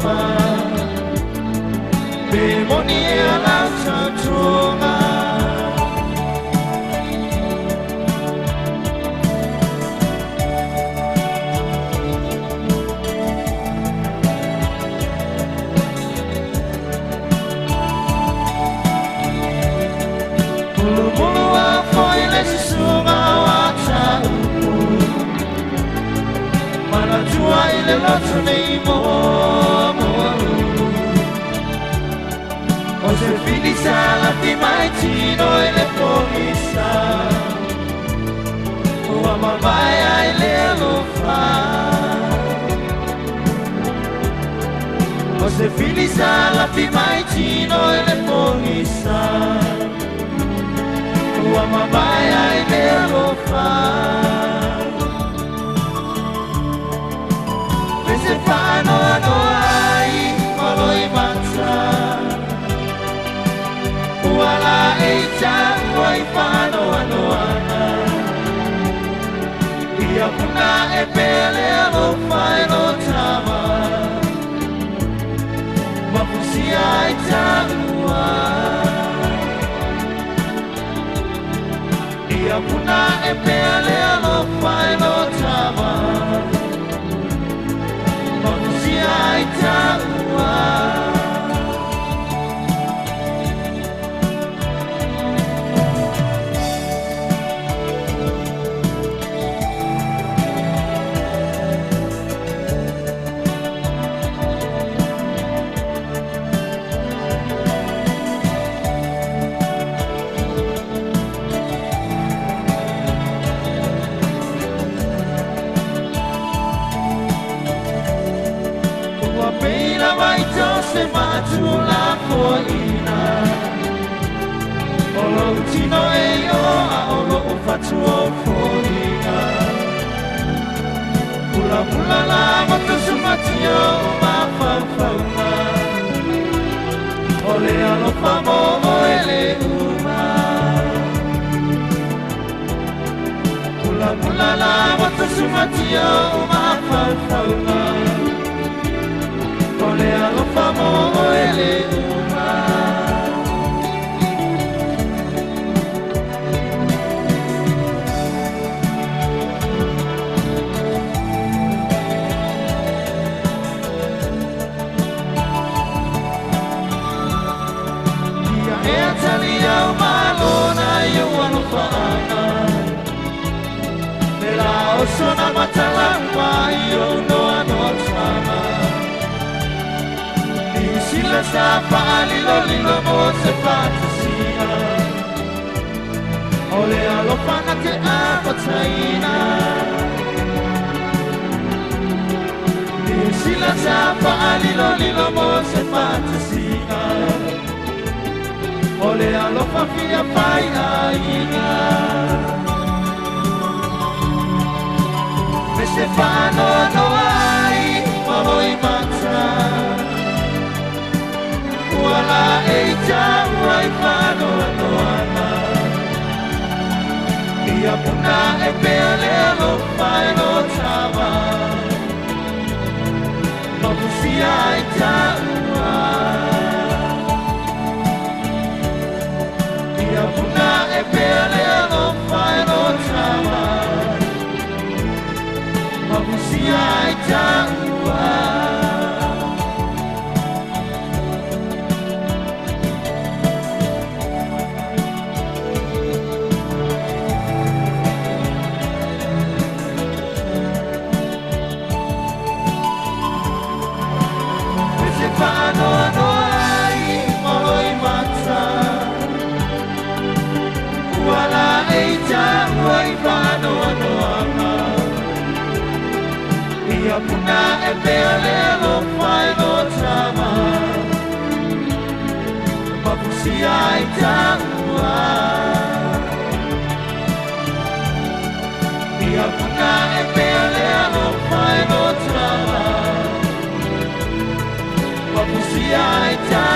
fa be moni ala chatunga Mulu a foi le sunga wa taupu Mana tua ile lotu nei mo O se finisa la ti mai tino ile pomisa O amamai ai le lo fa O se finisa la ti mai tino ile pomisa O amamai ai le lo fa Se fanno no ai maloi manza Wala e cha wai fanno no ana Ia puna e pele lo fai no tama Mapusi ai tangua Ia puna e pele lo fai no tama Ai taua Se matula koina Olo utino e o a olo ufatu o koina Pula pula la matu sumatio ma faufauna Ole alo famo o ele uma Pula pula la matu sumatio ma faufauna Ole alo famo ele uma Ia e atalia o malona i o alufaana Mela o sona matalama i o noa no tama Sila sa paalilo lilo mo se fantasia Ole alofana te apataina Sila sa paalilo lilo mo se fantasia Ole alofa fia pai aina Me se fano no ai Maloi mata Wala e taua I whano no ana Ia puna e pea lelo whai no tawa Mapusia I taua Ia puna e pea lelo whai no tawa Mapusia I taua Fano no ai moloi mata Wala e taua I fano no ama Ia puna e pea lelo whai no tama Mapusia I taua Ia puna e pea lelo whai no tama Mapusia I taua